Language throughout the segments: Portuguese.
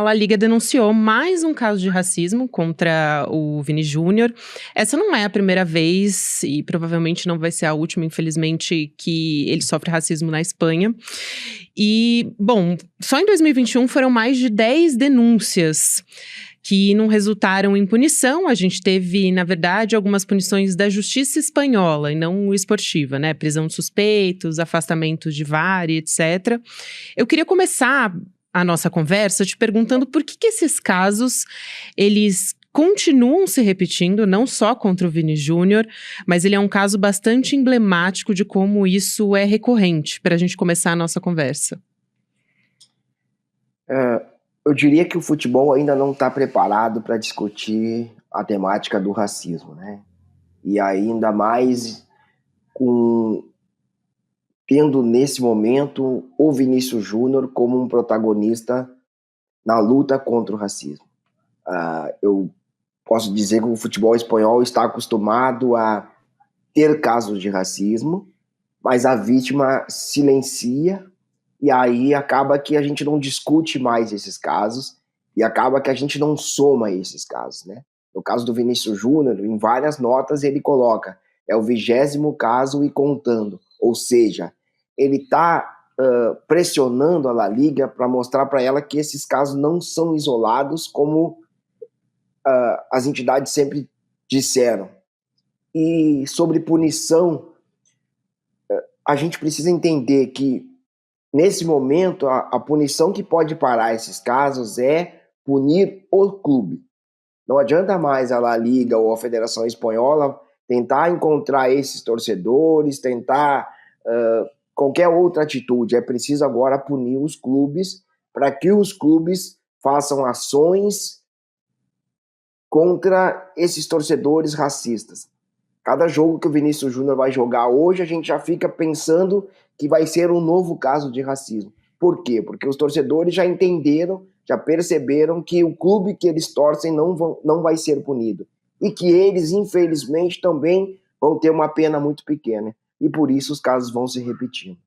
La Liga denunciou mais um caso de racismo contra o Vini Júnior. Essa não é a primeira vez e provavelmente não vai ser a última, infelizmente, que ele sofre racismo na Espanha. E, bom, só em 2021 foram mais de 10 denúncias que não resultaram em punição. A gente teve, na verdade, algumas punições da justiça espanhola e não esportiva, né? Prisão de suspeitos, afastamento de VAR, etc. Eu queria começar a nossa conversa te perguntando por que esses casos, eles continuam se repetindo, não só contra o Vini Júnior, mas ele é um caso bastante emblemático de como isso é recorrente, para a gente começar a nossa conversa. Eu diria que o futebol ainda não está preparado para discutir a temática do racismo, né? E ainda mais tendo nesse momento o Vinícius Júnior como um protagonista na luta contra o racismo. Eu posso dizer que o futebol espanhol está acostumado a ter casos de racismo, mas a vítima silencia e aí acaba que a gente não discute mais esses casos e acaba que a gente não soma esses casos, né? No caso do Vinícius Júnior, em várias notas ele coloca, é o 20º caso e contando, ou seja, ele está pressionando a La Liga para mostrar para ela que esses casos não são isolados como as entidades sempre disseram. E sobre punição, a gente precisa entender que nesse momento, a punição que pode parar esses casos é punir o clube. Não adianta mais a La Liga ou a Federação Espanhola tentar encontrar esses torcedores, tentar qualquer outra atitude. É preciso agora punir os clubes para que os clubes façam ações contra esses torcedores racistas. Cada jogo que o Vinícius Júnior vai jogar hoje, a gente já fica pensando que vai ser um novo caso de racismo. Por quê? Porque os torcedores já entenderam, já perceberam que o clube que eles torcem não vai ser punido. E que eles, infelizmente, também vão ter uma pena muito pequena. E por isso os casos vão se repetindo.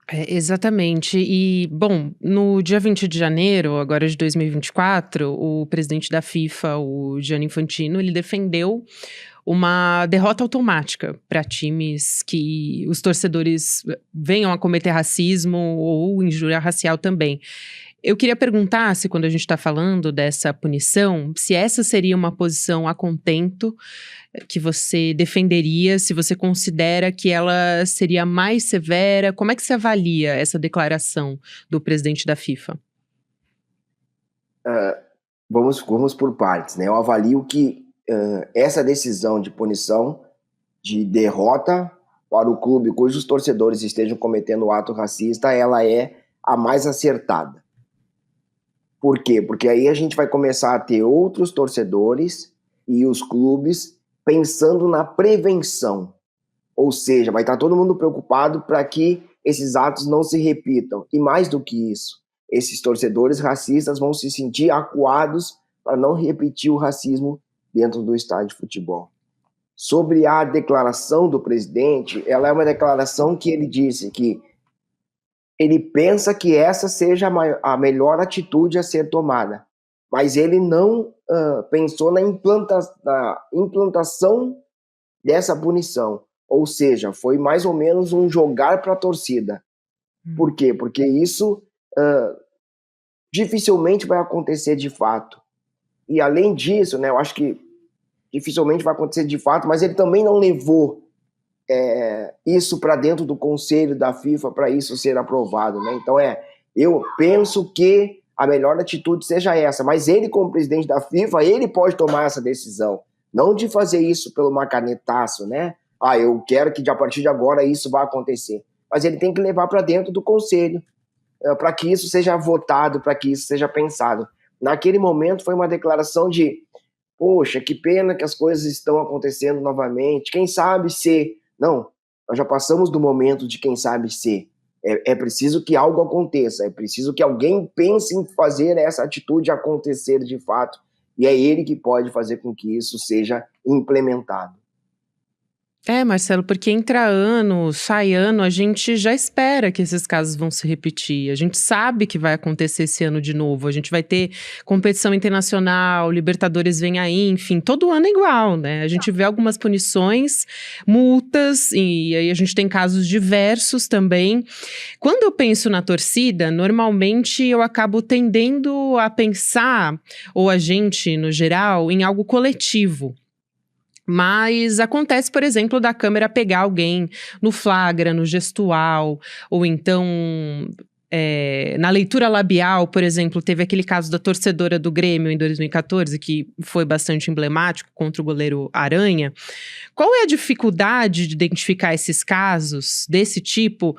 Exatamente. E, bom, no dia 20 de janeiro, agora de 2024, o presidente da FIFA, o Gianni Infantino, ele defendeu uma derrota automática para times que os torcedores venham a cometer racismo ou injúria racial também. Eu queria perguntar se, quando a gente está falando dessa punição, se essa seria uma posição a contento que você defenderia, se você considera que ela seria mais severa. Como é que você avalia essa declaração do presidente da FIFA? Vamos por partes, né? Eu avalio que essa decisão de punição, de derrota para o clube cujos torcedores estejam cometendo ato racista, ela é a mais acertada. Por quê? Porque aí a gente vai começar a ter outros torcedores e os clubes pensando na prevenção. Ou seja, vai estar todo mundo preocupado para que esses atos não se repitam. E mais do que isso, esses torcedores racistas vão se sentir acuados para não repetir o racismo dentro do estádio de futebol. Sobre a declaração do presidente, ela é uma declaração que ele disse que ele pensa que essa seja a melhor atitude a ser tomada, mas ele não pensou na implantação dessa punição. Ou seja, foi mais ou menos um jogar para a torcida. Por quê? Porque isso dificilmente vai acontecer de fato. E além disso, né, eu acho que dificilmente vai acontecer de fato, mas ele também não levou isso para dentro do conselho da FIFA para isso ser aprovado, né? Então eu penso que a melhor atitude seja essa, mas ele, como presidente da FIFA, ele pode tomar essa decisão, não de fazer isso pelo macanetaço, né? Eu quero que a partir de agora isso vá acontecer, mas ele tem que levar para dentro do conselho, para que isso seja votado, para que isso seja pensado. Naquele momento foi uma declaração de, poxa, que pena que as coisas estão acontecendo novamente, quem sabe se... Não, nós já passamos do momento de quem sabe ser. É preciso que algo aconteça, é preciso que alguém pense em fazer essa atitude acontecer de fato, e é ele que pode fazer com que isso seja implementado. Marcelo, porque entra ano, sai ano, a gente já espera que esses casos vão se repetir. A gente sabe que vai acontecer esse ano de novo. A gente vai ter competição internacional, Libertadores vem aí, enfim, todo ano é igual, né? A gente vê algumas punições, multas, e aí a gente tem casos diversos também. Quando eu penso na torcida, normalmente eu acabo tendendo a pensar, ou a gente, no geral, em algo coletivo. Mas acontece, por exemplo, da câmera pegar alguém no flagra, no gestual, ou então na leitura labial, por exemplo, teve aquele caso da torcedora do Grêmio em 2014, que foi bastante emblemático contra o goleiro Aranha. Qual é a dificuldade de identificar esses casos desse tipo?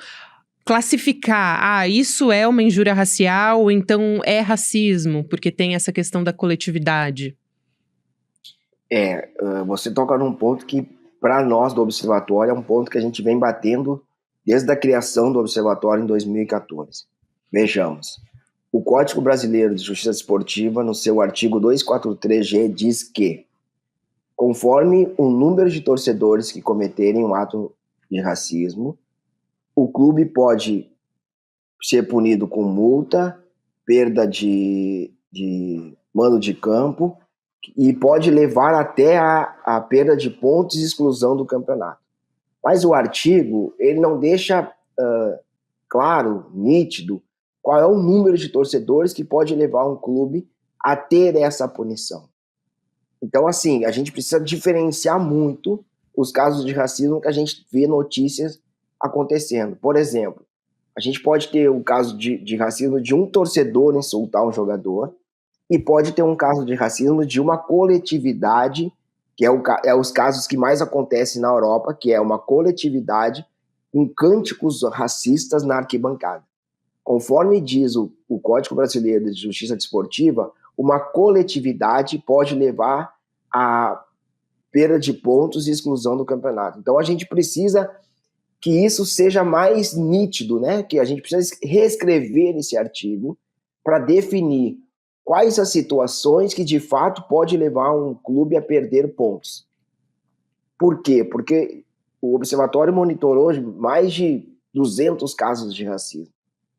Classificar, isso é uma injúria racial, ou então é racismo, porque tem essa questão da coletividade. Você toca num ponto que, para nós do Observatório, é um ponto que a gente vem batendo desde a criação do Observatório em 2014. Vejamos, o Código Brasileiro de Justiça Desportiva, no seu artigo 243-G, diz que, conforme o número de torcedores que cometerem um ato de racismo, o clube pode ser punido com multa, perda de mando de campo, e pode levar até a perda de pontos e exclusão do campeonato. Mas o artigo, ele não deixa claro, nítido, qual é o número de torcedores que pode levar um clube a ter essa punição. Então, assim, a gente precisa diferenciar muito os casos de racismo que a gente vê notícias acontecendo. Por exemplo, a gente pode ter o caso de racismo de um torcedor insultar um jogador, e pode ter um caso de racismo de uma coletividade, que é os casos que mais acontecem na Europa, que é uma coletividade com cânticos racistas na arquibancada. Conforme diz o Código Brasileiro de Justiça Desportiva, uma coletividade pode levar a perda de pontos e exclusão do campeonato. Então a gente precisa que isso seja mais nítido, né? Que a gente precisa reescrever esse artigo para definir quais as situações que de fato pode levar um clube a perder pontos. Por quê? Porque o Observatório monitorou mais de 200 casos de racismo.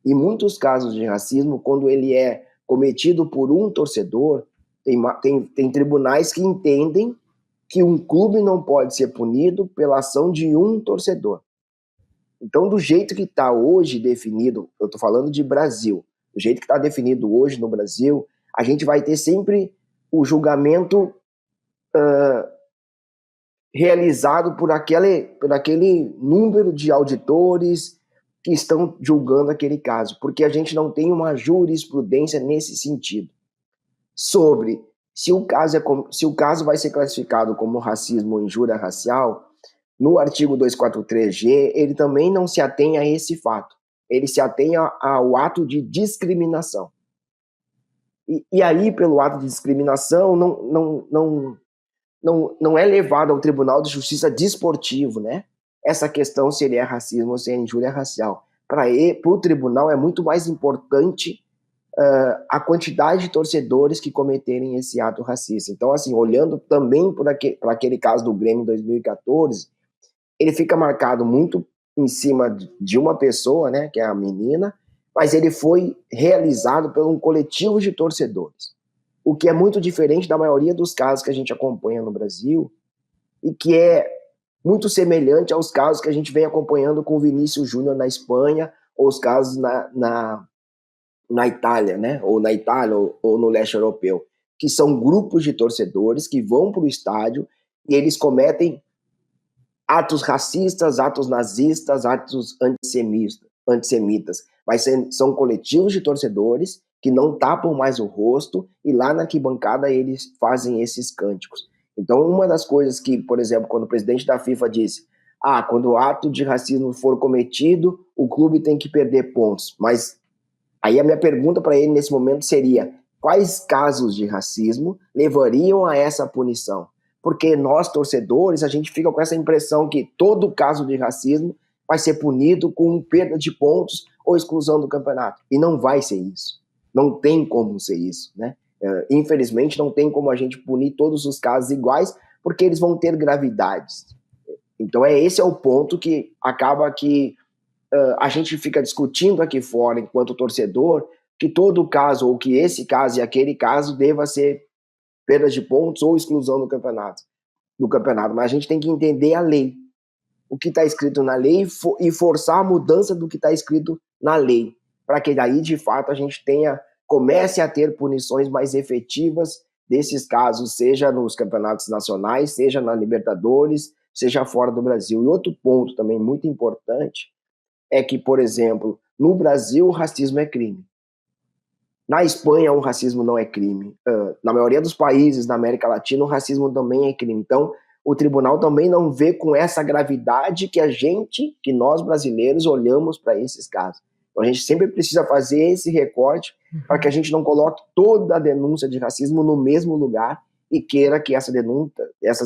E muitos casos de racismo, quando ele é cometido por um torcedor, tem tribunais que entendem que um clube não pode ser punido pela ação de um torcedor. Então, do jeito que está hoje definido, eu estou falando de Brasil, do jeito que está definido hoje no Brasil, a gente vai ter sempre o julgamento realizado por aquele número de auditores que estão julgando aquele caso, porque a gente não tem uma jurisprudência nesse sentido. Sobre se o caso vai ser classificado como racismo ou injúria racial, no artigo 243-G, ele também não se atém a esse fato. Ele se atém ao ato de discriminação. E aí, pelo ato de discriminação, não é levado ao Tribunal de Justiça Desportivo, né? Essa questão se ele é racismo ou se é injúria racial. Para o tribunal é muito mais importante a quantidade de torcedores que cometerem esse ato racista. Então, assim, olhando também para aquele caso do Grêmio em 2014, ele fica marcado muito em cima de uma pessoa, né, que é a menina, mas ele foi realizado por um coletivo de torcedores, o que é muito diferente da maioria dos casos que a gente acompanha no Brasil e que é muito semelhante aos casos que a gente vem acompanhando com o Vinícius Júnior na Espanha, ou os casos na Itália, né, ou na Itália ou no leste europeu, que são grupos de torcedores que vão para o estádio e eles cometem atos racistas, atos nazistas, atos antissemitas, mas são coletivos de torcedores que não tapam mais o rosto e lá na arquibancada eles fazem esses cânticos. Então, uma das coisas que, por exemplo, quando o presidente da FIFA disse quando o ato de racismo for cometido, o clube tem que perder pontos. Mas aí a minha pergunta para ele nesse momento seria: quais casos de racismo levariam a essa punição? Porque nós, torcedores, a gente fica com essa impressão que todo caso de racismo vai ser punido com perda de pontos ou exclusão do campeonato. E não vai ser isso. Não tem como ser isso, né? Infelizmente, não tem como a gente punir todos os casos iguais, porque eles vão ter gravidades. Então esse é o ponto que acaba que a gente fica discutindo aqui fora, enquanto torcedor, que todo caso, ou que esse caso e aquele caso deva ser perda de pontos ou exclusão do campeonato. Mas a gente tem que entender a lei, o que está escrito na lei e forçar a mudança do que está escrito na lei, para que daí, de fato, a gente comece a ter punições mais efetivas desses casos, seja nos campeonatos nacionais, seja na Libertadores, seja fora do Brasil. E outro ponto também muito importante é que, por exemplo, no Brasil o racismo é crime. Na Espanha o racismo não é crime. Na maioria dos países da América Latina o racismo também é crime. Então, o tribunal também não vê com essa gravidade que nós brasileiros olhamos para esses casos. Então, a gente sempre precisa fazer esse recorte para que a gente não coloque toda a denúncia de racismo no mesmo lugar e queira que essas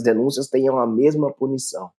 denúncias tenham a mesma punição.